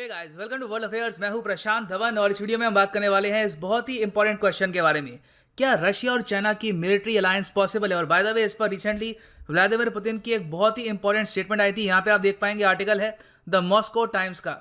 Hey guys, welcome to world affairs. मैं हूं प्रशांत धवन और इस वीडियो में हम बात करने वाले हैं इस बहुत ही इंपॉर्टेंट क्वेश्चन के बारे में। क्या रशिया और चाइना की मिलिट्री अलायंस पॉसिबल है? और बाय द वे, इस पर रिसेंटली व्लादिमीर पुतिन की एक बहुत ही इंपॉर्टेंट स्टेटमेंट आई थी। यहाँ पे आप देख पाएंगे, आर्टिकल है द मॉस्को टाइम्स का।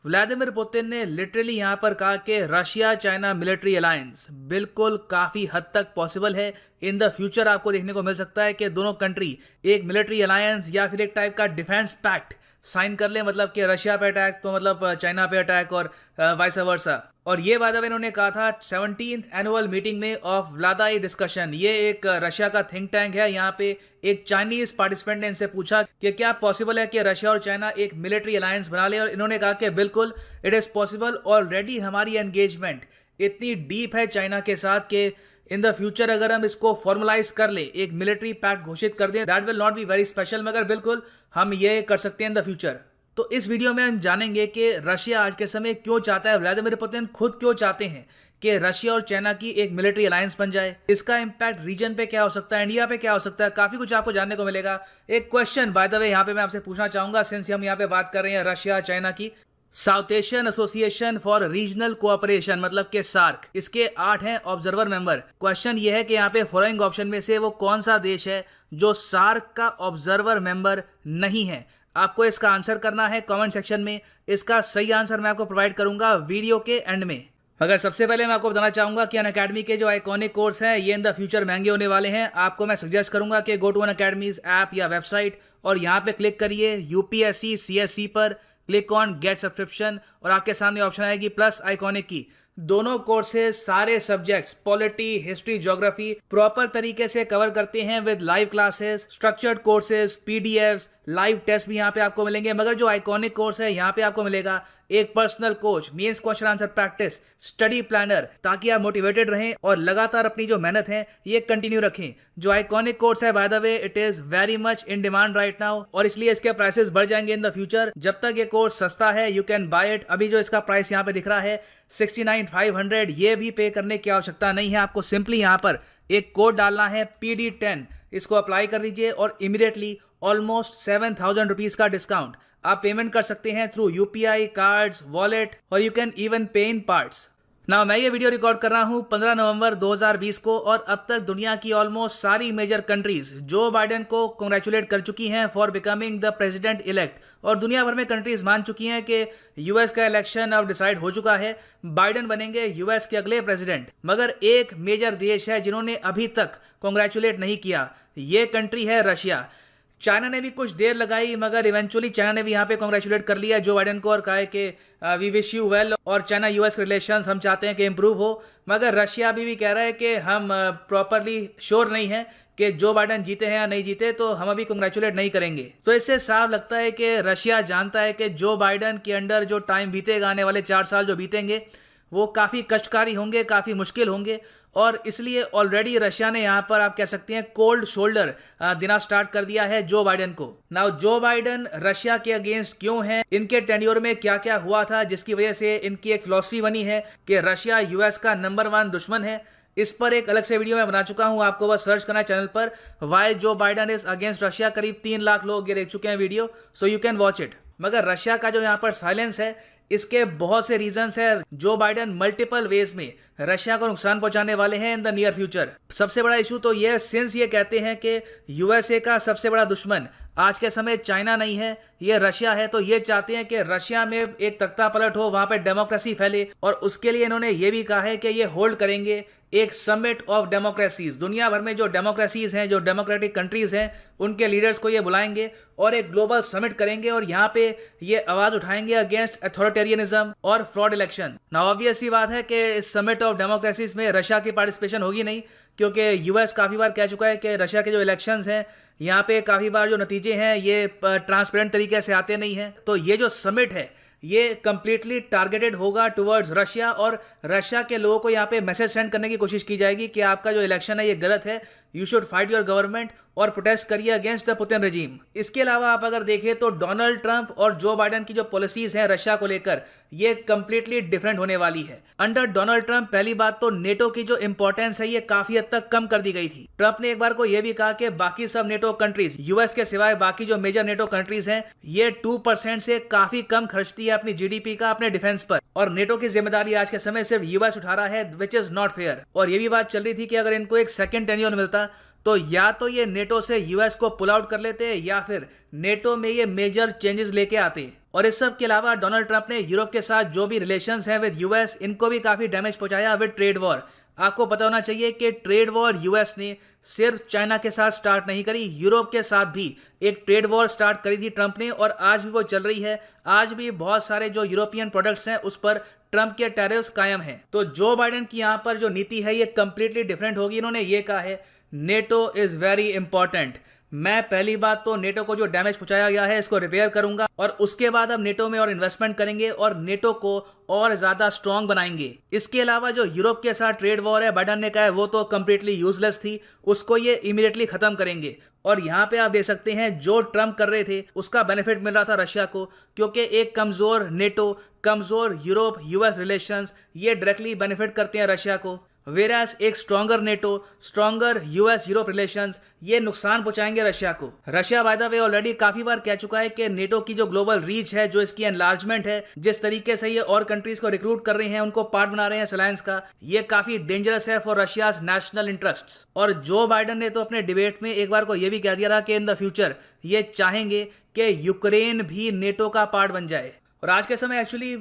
व्लादिमीर पुतिन ने लिटरली यहाँ पर कहा कि रशिया चाइना मिलिट्री अलायंस बिल्कुल काफ़ी हद तक पॉसिबल है। इन द फ्यूचर आपको देखने को मिल सकता है कि दोनों कंट्री एक मिलिट्री अलायंस या फिर एक टाइप का डिफेंस पैक्ट साइन कर ले, मतलब कि रशिया पे अटैक तो मतलब चाइना पे अटैक और वाइस वर्सा। और ये बात अब इन्होंने कहा था 17th एनुअल मीटिंग में ऑफ व्लादाई डिस्कशन। ये एक रशिया का थिंक टैंक है। यहाँ पे एक चाइनीज पार्टिसिपेंट ने इनसे पूछा कि क्या पॉसिबल है कि रशिया और चाइना एक मिलिट्री अलायंस बना ले, और इन्होंने कहा कि बिल्कुल इट इज़ पॉसिबल। ऑलरेडी हमारी एंगेजमेंट इतनी डीप है चाइना के साथ कि इन द फ्यूचर अगर हम इसको फॉर्मलाइज कर ले, एक मिलिट्री पैक्ट घोषित कर दें, that will not be very special, मगर बिल्कुल हम ये कर सकते हैं इन द फ्यूचर। तो इस वीडियो में हम जानेंगे कि रशिया आज के समय क्यों चाहता है, व्लादिमीर पुतिन खुद क्यों चाहते हैं कि रशिया और चाइना की एक मिलिट्री अलायंस बन जाए, इसका इंपैक्ट रीजन पे क्या हो सकता है, इंडिया पे क्या हो सकता है, काफी कुछ आपको जानने को मिलेगा। एक क्वेश्चन बाय द वे यहाँ पे मैं आपसे पूछना चाहूंगा, सिंस हम यहाँ पे बात कर रहे हैं रशिया चाइना की। South Asian association for regional cooperation, मतलब के सार्क, इसके 8 हैं ऑब्जर्वर मेंबर। क्वेश्चन ये है कि यहाँ पे फॉलोइंग ऑप्शन में से वो कौन सा देश है जो सार्क का ऑब्जर्वर मेंबर नहीं है। आपको इसका आंसर करना है कमेंट सेक्शन में। इसका सही आंसर मैं आपको प्रोवाइड करूंगा वीडियो के एंड में। मगर सबसे पहले मैं आपको बताना चाहूंगा कि अनअकैडमी के जो आइकॉनिक कोर्स हैं ये इन द फ्यूचर महंगे होने वाले हैं। आपको मैं सजेस्ट करूंगा कि गो टू अनअकैडमीज ऐप या वेबसाइट और यहाँ पे क्लिक करिए यूपीएससी सीएससी पर, क्लिक ऑन गेट सब्सक्रिप्शन और आपके सामने ऑप्शन आएगी प्लस आइकॉनिक की। दोनों कोर्सेज सारे subjects polity, history, geography proper तरीके से कवर करते हैं with live classes, structured courses, PDFs, live test भी यहाँ पे आपको मिलेंगे। मगर जो आइकॉनिक कोर्स है यहाँ पे आपको मिलेगा एक personal coach, mains question answer practice, study planner, ताकि आप मोटिवेटेड रहें और लगातार अपनी जो मेहनत है ये कंटिन्यू रखें। जो आइकॉनिक कोर्स है by the way, it is very much in demand right now और इसलिए इसके प्राइसेस बढ़ जाएंगे इन द फ्यूचर। जब तक ये कोर्स सस्ता है यू कैन बाय इट। अभी जो इसका प्राइस यहाँ पे दिख रहा है 69,500, ये भी पे करने की आवश्यकता नहीं है। आपको सिंपली यहाँ पर एक कोड डालना है PD10, इसको अप्लाई कर दीजिए और इमीडिएटली ऑलमोस्ट 7,000 रुपीज का डिस्काउंट आप पेमेंट कर सकते हैं थ्रू यूपीआई, कार्ड्स, वॉलेट और यू कैन इवन पे इन पार्ट्स। नाउ मैं ये वीडियो रिकॉर्ड कर रहा हूँ 15 नवंबर 2020 को और अब तक दुनिया की ऑलमोस्ट सारी मेजर कंट्रीज जो बाइडेन को कॉन्ग्रेचुलेट कर चुकी हैं for becoming the president elect. और दुनिया भर में कंट्रीज मान चुकी हैं कि यूएस का इलेक्शन अब डिसाइड हो चुका है, बाइडेन बनेंगे यूएस के अगले प्रेसिडेंट। मगर एक मेजर देश है जिन्होंने अभी तक कॉन्ग्रेचुलेट नहीं किया, ये कंट्री है रशिया। चाइना ने भी कुछ देर लगाई मगर इवेंचुअली चाइना ने भी यहाँ पे कॉन्ग्रेचुलेट कर लिया जो बाइडेन को और कहा है कि वी विश यू वेल, और चाइना यूएस रिलेशंस हम चाहते हैं कि इम्प्रूव हो। मगर रशिया अभी भी कह रहा है कि हम प्रॉपरली श्योर नहीं है कि जो बाइडेन जीते हैं या नहीं जीते, तो हम अभी कॉन्ग्रेचुलेट नहीं करेंगे। तो इससे साफ लगता है कि रशिया जानता है कि जो बाइडेन के अंडर जो टाइम बीतेगा, आने वाले 4 साल जो बीतेंगे वो काफ़ी कष्टकारी होंगे, काफ़ी मुश्किल होंगे, और इसलिए ऑलरेडी रशिया ने यहाँ पर आप कह सकते हैं कोल्ड शोल्डर देना स्टार्ट कर दिया है जो बाइडेन को। नाउ जो बाइडेन रशिया के अगेंस्ट क्यों है, इनके टेन्योर में क्या क्या हुआ था जिसकी वजह से इनकी एक फिलॉसफी बनी है कि रशिया यूएस का नंबर 1 दुश्मन है, इस पर एक अलग से वीडियो मैं बना चुका हूं। आपको बस सर्च करना है चैनल पर Y Joe Biden is against Russia. करीब 3 लाख लोग ये देख चुके हैं video, so you can watch it. मगर रशिया का जो यहाँ पर साइलेंस है, इसके बहुत से रीजंस है। जो बाइडेन मल्टीपल वेज में रशिया को नुकसान पहुंचाने वाले हैं इन द नियर फ्यूचर। सबसे बड़ा इशू तो ये, सिंस ये कहते हैं कि यूएसए का सबसे बड़ा दुश्मन आज के समय चाइना नहीं है, ये रशिया है, तो ये चाहते हैं कि रशिया में एक तख्ता पलट हो, वहां पे डेमोक्रेसी फैले, और उसके लिए इन्होंने ये भी कहा है कि ये होल्ड करेंगे एक समिट ऑफ डेमोक्रेसीज। दुनिया भर में जो डेमोक्रेसीज हैं, जो डेमोक्रेटिक कंट्रीज हैं, उनके लीडर्स को ये बुलाएंगे और एक ग्लोबल समिट करेंगे और यहाँ पे ये आवाज उठाएंगे अगेंस्ट अथॉरिटेरियनिज्म और फ्रॉड इलेक्शन। नाउ ऑब्वियस सी बात है कि इस समिट ऑफ डेमोक्रेसीज में रशिया की पार्टिसिपेशन होगी नहीं, क्योंकि यूएस काफ़ी बार कह चुका है कि रशिया के जो इलेक्शंस हैं यहाँ पे काफ़ी बार जो नतीजे हैं ये ट्रांसपेरेंट तरीके से आते नहीं हैं। तो ये जो समिट है ये कंप्लीटली टारगेटेड होगा टुवर्ड्स रशिया, और रशिया के लोगों को यहाँ पे मैसेज सेंड करने की कोशिश की जाएगी कि आपका जो इलेक्शन है ये गलत है, you should fight your government और प्रोटेस्ट करिए अगेंस्ट द पुतिन रेजिम। इसके अलावा आप अगर देखें तो डोनाल्ड ट्रंप और जो बाइडेन की जो पॉलिसीज हैं रशिया को लेकर ये कंप्लीटली डिफरेंट होने वाली है। अंडर डोनाल्ड ट्रंप पहली बात तो नेटो की जो इंपॉर्टेंस है ये काफी हद तक कम कर दी गई थी। ट्रंप ने एक बार को यह भी कहा कि बाकी सब नेटो कंट्रीज यूएस के सिवाय बाकी जो मेजर नेटो कंट्रीज हैं ये 2% से काफी कम खर्चती है अपनी जीडीपी का अपने डिफेंस पर, और नेटो की जिम्मेदारी आज के समय सिर्फ यूएस उठा रहा है, विच इज नॉट फेयर। और ये भी बात चल रही थी कि अगर इनको एक सेकंड टेन्योर मिलता तो या तो ये नेटो से यूएस को पुल आउट कर लेते या फिर नेटो में ये मेजर चेंजेस लेके आते। और इस सब के अलावा डोनाल्ड ट्रंप ने यूरोप के साथ जो भी रिलेशंस हैं विद यूएस इनको भी काफी डैमेज पहुंचाया विद ट्रेड वॉर। आपको पता होना चाहिए कि ट्रेड वॉर यूएस ने सिर्फ चाइना के साथ स्टार्ट नहीं करी, यूरोप के साथ भी एक ट्रेड वॉर स्टार्ट करी थी ट्रंप ने, और आज भी वो चल रही है। आज भी बहुत सारे जो यूरोपियन प्रोडक्ट्स हैं उस पर ट्रंप के टैरिफ्स कायम हैं। तो जो बाइडेन की यहाँ पर जो नीति है ये कंप्लीटली डिफरेंट होगी। इन्होंने ये कहा है नेटो इज वेरी इंपॉर्टेंट। मैं पहली बात तो नेटो को जो डैमेज पहुंचाया गया है इसको रिपेयर करूंगा, और उसके बाद अब नेटो में और इन्वेस्टमेंट करेंगे और नेटो को और ज्यादा स्ट्रांग बनाएंगे। इसके अलावा जो यूरोप के साथ ट्रेड वॉर है बाइडेन ने कहा है वो तो कंप्लीटली यूजलेस थी, उसको ये इमीडिएटली खत्म करेंगे। और यहाँ पे आप देख सकते हैं जो ट्रंप कर रहे थे उसका बेनिफिट मिल रहा था रशिया को, क्योंकि एक कमजोर नेटो, कमजोर यूरोप यूएस रिलेशंस ये डायरेक्टली बेनिफिट करते हैं रशिया को, वेरास एक stronger NATO, stronger US Europe relations ये नुकसान पहुंचाएंगे रशिया को। Russia by the way already काफी बार कह चुका है कि नेटो की जो ग्लोबल रीच है, जो इसकी एनलार्जमेंट है, जिस तरीके से ये और कंट्रीज को रिक्रूट कर रहे हैं, उनको पार्ट बना रहे हैं अलायंस का, ये काफी डेंजरस है फॉर रशियाज नेशनल इंटरेस्ट्स। और जो बाइडेन ने तो अपने डिबेट में एक बार को ये भी कह दिया था कि इन द फ्यूचर ये चाहेंगे कि यूक्रेन भी नेटो का पार्ट बन जाए। और आज के समय एक्चुअली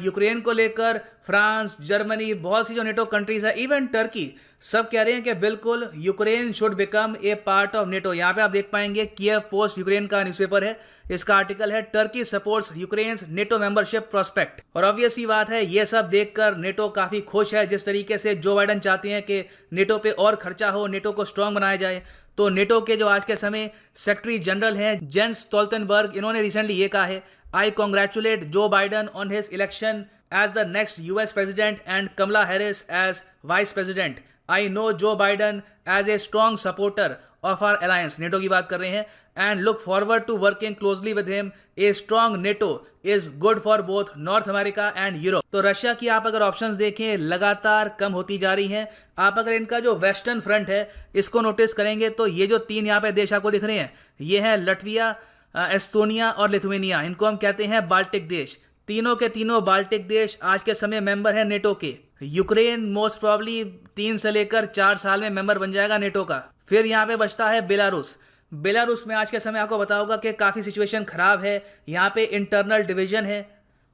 यूक्रेन को लेकर फ्रांस, जर्मनी, बहुत सी जो नेटो कंट्रीज है, इवन टर्की, सब कह रहे हैं कि बिल्कुल Ukraine should become a part of NATO. यहाँ पे आप देख पाएंगे कीव पोस्ट यूक्रेन का न्यूज़पेपर है, इसका आर्टिकल है Turkey supports Ukraine's NATO membership prospect. और ऑब्वियस सी बात है ये सब देखकर नेटो काफी खुश है, जिस तरीके से जो बाइडेन चाहते हैं कि नेटो पे और खर्चा हो, नेटो को स्ट्रांग बनाया जाए। तो नेटो के जो आज के समय सेक्रेटरी जनरल हैं जेंस स्टोल्टनबर्ग, इन्होंने रिसेंटली ये कहा है, I congratulate Joe Biden on his election as the next US president and Kamala Harris as vice president. I know Joe Biden as a strong supporter of our alliance. NATO की बात कर रहे हैं, and look forward to working closely with him. A strong NATO is good for both North America and Europe. तो Russia की आप अगर options देखें लगातार कम होती जा रही हैं। आप अगर इनका जो वेस्टर्न फ्रंट है इसको नोटिस करेंगे तो ये जो तीन यहाँ पे देश आपको दिख रहे हैं ये है लटविया, एस्टोनिया और लिथुआनिया, इनको हम कहते हैं बाल्टिक देश। तीनों के तीनों बाल्टिक देश आज के समय मेंबर हैं नेटो के। यूक्रेन मोस्ट प्रॉब्ली 3 से लेकर 4 साल में मेंबर बन जाएगा नेटो का। फिर यहाँ पे बचता है बेलारूस। बेलारूस में आज के समय आपको पता होगा कि काफ़ी सिचुएशन खराब है, यहाँ पे इंटरनल डिवीजन है,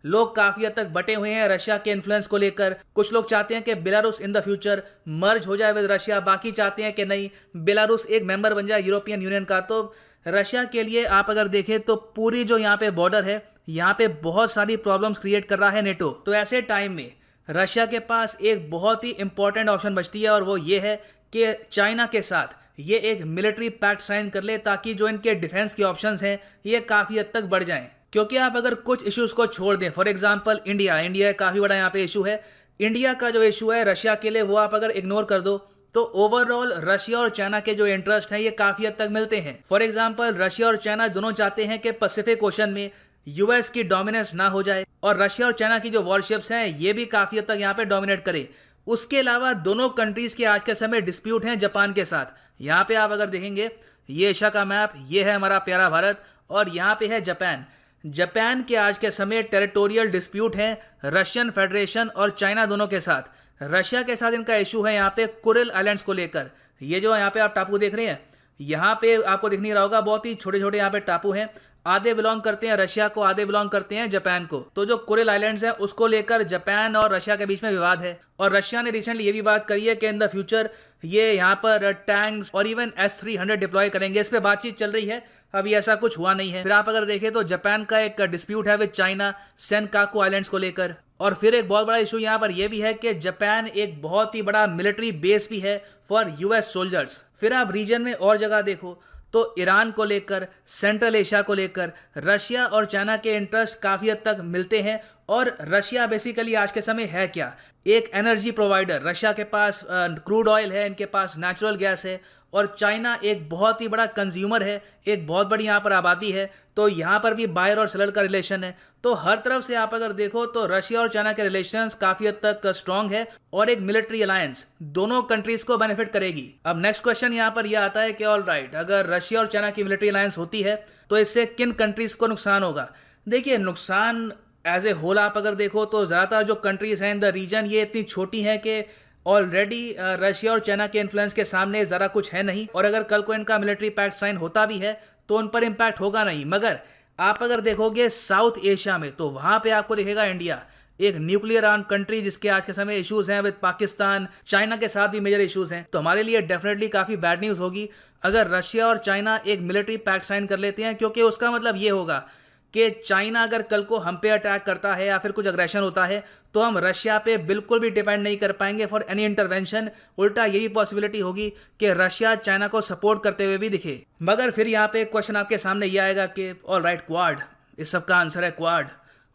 लोग काफ़ी हद तक बटे हुए हैं रशिया के इन्फ्लुएंस को लेकर। कुछ लोग चाहते हैं कि बेलारूस इन द फ्यूचर मर्ज हो जाए विद रशिया, बाकी चाहते हैं कि नहीं बेलारूस एक मेंबर बन जाए यूरोपियन यूनियन का। तो रशिया के लिए आप अगर देखें तो पूरी जो यहाँ पे बॉर्डर है यहाँ पे बहुत सारी प्रॉब्लम्स क्रिएट कर रहा है नेटो। तो ऐसे टाइम में रशिया के पास एक बहुत ही इंपॉर्टेंट ऑप्शन बचती है, और वो ये है कि चाइना के साथ ये एक मिलिट्री पैक्ट साइन कर ले, ताकि जो इनके डिफेंस के ऑप्शंस हैं ये काफ़ी हद तक बढ़ जाएं। क्योंकि आप अगर कुछ इश्यूज को छोड़ दें, फॉर एग्जांपल इंडिया काफ़ी बड़ा यहाँ पे इशू है, इंडिया का जो इशू है रशिया के लिए वो आप अगर इग्नोर कर दो तो ओवरऑल रशिया और चाइना के जो इंटरेस्ट हैं ये काफ़ी हद तक मिलते हैं। फॉर एग्जांपल रशिया और चाइना दोनों चाहते हैं कि पैसिफिक ओशन में यूएस की डोमिनेंस ना हो जाए, और रशिया और चाइना की जो वॉरशिप्स हैं ये भी काफ़ी हद तक यहाँ पे डोमिनेट करे। उसके अलावा दोनों कंट्रीज़ के आज के समय डिस्प्यूट हैं जापान के साथ। यहाँ पे आप अगर देखेंगे ये एशिया का मैप, ये है हमारा प्यारा भारत, और यहाँ पे है जापान। जापान के आज के समय टेरिटोरियल डिस्प्यूट हैं रशियन फेडरेशन और चाइना दोनों के साथ। रशिया के साथ इनका इशू है यहाँ पे कुरिल आइलैंड्स को लेकर। ये जो यहाँ पे आप टापू देख रहे हैं, यहाँ पे आपको दिख नहीं रहा होगा, बहुत ही छोटे छोटे यहाँ पे टापू हैं, आधे बिलोंग करते हैं रशिया को, आधे बिलोंग करते हैं जापान को। तो जो कुरिल आइलैंड्स हैं उसको लेकर जापान और रशिया के बीच में विवाद है, और रशिया ने रिसेंटली ये भी बात करी है कि इन द फ्यूचर ये यहाँ पर टैंक्स और इवन S-300 डिप्लॉय करेंगे। इस पर बातचीत चल रही है, अभी ऐसा कुछ हुआ नहीं है। फिर आप अगर देखें तो जापान का एक डिस्प्यूट है विद चाइना सेनकाकू आइलैंड्स को लेकर। और फिर एक बहुत बड़ा इशू यहाँ पर यह भी है कि जापान एक बहुत ही बड़ा मिलिट्री बेस भी है फॉर यूएस सोल्जर्स। फिर आप रीजन में और जगह देखो तो ईरान को लेकर, सेंट्रल एशिया को लेकर रशिया और चाइना के इंटरेस्ट काफ़ी हद तक मिलते हैं, और रशिया बेसिकली आज के समय है क्या? एक एनर्जी प्रोवाइडर। रशिया के पास क्रूड ऑयल है, इनके पास नेचुरल गैस है, और चाइना एक बहुत ही बड़ा कंज्यूमर है, एक बहुत बड़ी यहाँ पर आबादी है, तो यहाँ पर भी बायर और सेलर का रिलेशन है। तो हर तरफ से आप अगर देखो तो रशिया और चाइना के रिलेशंस काफी हद तक स्ट्रांग है, और एक मिलिट्री अलायंस दोनों कंट्रीज को बेनिफिट करेगी। अब नेक्स्ट क्वेश्चन यहाँ पर यह आता है कि ऑल राइट, अगर रशिया और चाइना की मिलिट्री अलायंस होती है तो इससे किन कंट्रीज को नुकसान होगा? देखिए, नुकसान एज ए होल आप अगर देखो तो ज़्यादातर जो कंट्रीज हैं इन द रीजन ये इतनी छोटी हैं कि ऑलरेडी रशिया और चाइना के इन्फ्लुएंस के सामने ज़रा कुछ है नहीं, और अगर कल को इनका मिलिट्री पैक्ट साइन होता भी है तो उन पर इम्पैक्ट होगा नहीं। मगर आप अगर देखोगे साउथ एशिया में तो वहाँ पे आपको दिखेगा इंडिया, एक न्यूक्लियर आर्म कंट्री जिसके आज के समय इश्यूज हैं विद पाकिस्तान, चाइना के साथ भी मेजर इश्यूज हैं। तो हमारे लिए डेफिनेटली काफ़ी बैड न्यूज़ होगी अगर रशिया और चाइना एक मिलिट्री पैक्ट साइन कर लेते हैं, क्योंकि उसका मतलब ये होगा कि चाइना अगर कल को हम पे अटैक करता है या फिर कुछ अग्रेशन होता है तो हम रशिया पे बिल्कुल भी डिपेंड नहीं कर पाएंगे फॉर एनी इंटरवेंशन। उल्टा यही पॉसिबिलिटी होगी कि रशिया चाइना को सपोर्ट करते हुए भी दिखे। मगर फिर यहाँ पे क्वेश्चन आपके सामने ये आएगा कि ऑल राइट, क्वाड, इस सब का आंसर है क्वाड,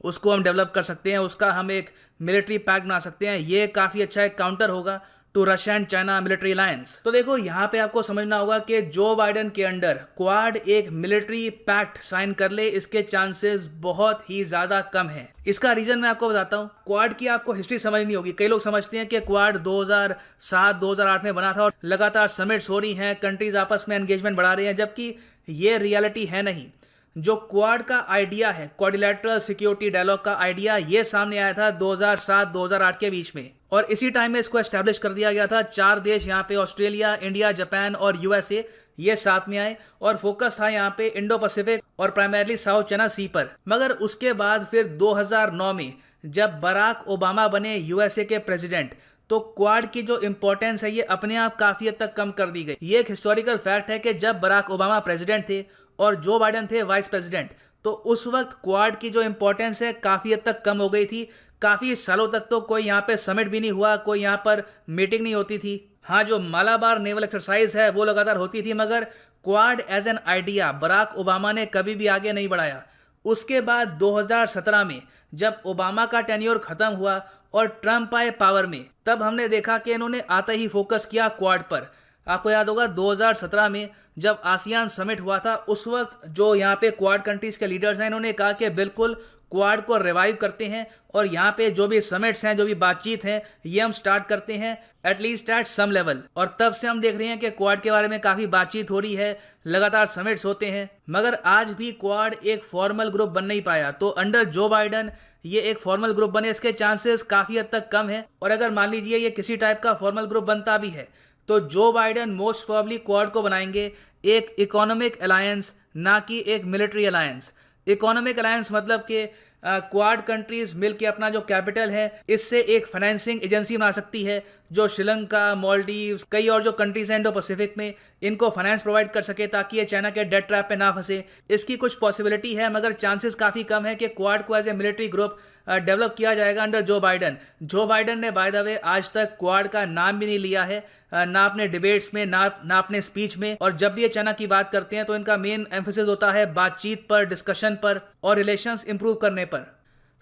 उसको हम डेवलप कर सकते हैं, उसका हम एक मिलिट्री पैक्ट बना सकते हैं, ये काफ़ी अच्छा एक काउंटर होगा to Russia and China military alliance. तो देखो, यहाँ पे आपको समझना होगा कि जो बाइडेन के अंडर क्वाड एक मिलिट्री पैक्ट साइन कर ले, इसके चांसेस बहुत ही ज्यादा कम हैं। इसका रीजन मैं आपको बताता हूँ। क्वाड की आपको हिस्ट्री समझनी होगी। कई लोग समझते हैं कि क्वाड 2007-2008 में बना था और लगातार समिट्स हो रही हैं, कंट्रीज आपस में एंगेजमेंट बढ़ा रही हैं, जबकि ये रियलिटी है नहीं। जो क्वाड का आइडिया है, क्वाड्रिलैटरल सिक्योरिटी डायलॉग का आइडिया, ये सामने आया था 2007-2008 के बीच में, और इसी टाइम में इसको एस्टैब्लिश कर दिया गया था। 4 देश यहाँ पे, ऑस्ट्रेलिया, इंडिया, जापान और यूएसए, ये साथ में आए और फोकस था यहाँ पे इंडो पैसिफिक और प्राइमरली साउथ चाइना सी पर। मगर उसके बाद फिर 2009 में जब बराक ओबामा बने यूएसए के प्रेसिडेंट, तो क्वाड की जो इंपॉर्टेंस है ये अपने आप काफी हद तक कम कर दी गई। ये एक हिस्टोरिकल फैक्ट है कि जब बराक ओबामा प्रेसिडेंट थे और जो बाइडेन थे वाइस प्रेसिडेंट, तो उस वक्त क्वाड की जो इंपॉर्टेंस है काफी हद तक कम हो गई थी। काफी सालों तक तो कोई यहाँ पे समिट भी नहीं हुआ, कोई यहाँ पर मीटिंग नहीं होती थी। हाँ, जो मालाबार नेवल एक्सरसाइज है वो लगातार होती थी, मगर Quad as an idea Barack Obama ने कभी भी आगे नहीं बढ़ाया। उसके बाद 2017 में जब ओबामा का टेन्योर खत्म हुआ और ट्रंप आए पावर में, तब हमने देखा कि इन्होंने आते ही फोकस किया क्वाड पर। आपको याद होगा 2017 में जब आसियान समिट हुआ था, उस वक्त जो यहाँ पे क्वाड कंट्रीज के लीडर्स हैं, इन्होंने कहा कि बिल्कुल क्वाड को रिवाइव करते हैं और यहाँ पे जो भी समिट्स हैं, जो भी बातचीत है, ये हम स्टार्ट करते हैं एटलीस्ट एट सम लेवल। और तब से हम देख रहे हैं कि क्वाड के बारे में काफ़ी बातचीत हो रही है, लगातार समिट्स होते हैं, मगर आज भी क्वाड एक फॉर्मल ग्रुप बन नहीं पाया। तो अंडर जो बाइडेन ये एक फॉर्मल ग्रुप बने, इसके चांसेस काफ़ी हद तक कम है। और अगर मान लीजिए ये किसी टाइप का फॉर्मल ग्रुप बनता भी है तो Joe Biden most probably quad को बनाएंगे एक इकोनॉमिक अलायंस, ना कि एक मिलिट्री अलायंस। इकोनॉमिक अलायंस मतलब कि क्वाड कंट्रीज मिलकर अपना जो कैपिटल है, इससे एक फाइनेंसिंग एजेंसी बना सकती है जो श्रीलंका, मालदीव्स, कई और जो कंट्रीज हैं इंडो पैसिफिक में, इनको फाइनेंस प्रोवाइड कर सके ताकि ये चाइना के डेट ट्रैप पे ना फंसे। इसकी कुछ पॉसिबिलिटी है, मगर चांसेस काफ़ी कम है कि क्वाड को as a military group develop किया जाएगा under Joe Biden. Joe Biden ने बाय द वे आज तक क्वाड का नाम भी नहीं लिया है, ना अपने डिबेट्स में, ना अपने स्पीच में। और जब भी ये चाइना की बात करते हैं तो इनका मेन एम्फेसिस होता है बातचीत पर, डिस्कशन पर और रिलेशंस इंप्रूव करने पर।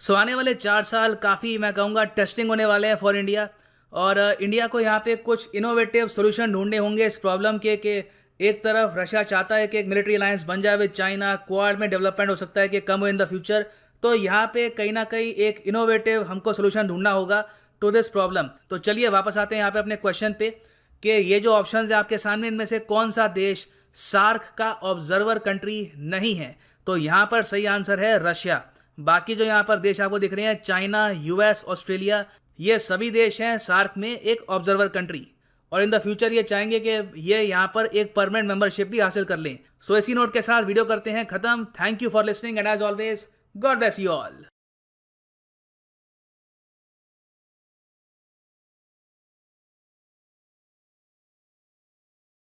सो आने वाले 4 साल काफ़ी, मैं कहूँगा, टेस्टिंग होने वाले हैं फॉर इंडिया। और इंडिया को यहाँ पे कुछ इनोवेटिव सोल्यूशन ढूंढने होंगे इस प्रॉब्लम के कि एक तरफ रशिया चाहता है कि एक मिलिट्री अलायंस बन जाए विद चाइना, क्वाड में डेवलपमेंट हो सकता है कि कम हो इन द फ्यूचर। तो यहाँ पे कहीं ना कहीं एक इनोवेटिव हमको सोल्यूशन ढूंढना होगा टू दिस प्रॉब्लम। तो चलिए वापस आते हैं यहाँ पे अपने क्वेश्चन पे कि ये जो ऑप्शंस है आपके सामने, इनमें से कौन सा देश सार्क का ऑब्जर्वर कंट्री नहीं है? तो यहाँ पर सही आंसर है रशिया। बाकी जो यहाँ पर देश आपको दिख रहे हैं, चाइना, यूएस, ऑस्ट्रेलिया, ये सभी देश हैं सार्क में एक ऑब्जर्वर कंट्री, और इन द फ्यूचर ये चाहेंगे कि ये यहाँ पर एक परमानेंट मेंबरशिप भी हासिल कर लें। सो इसी नोट के साथ वीडियो करते हैं खत्म। Thank you for listening and as always God bless you all.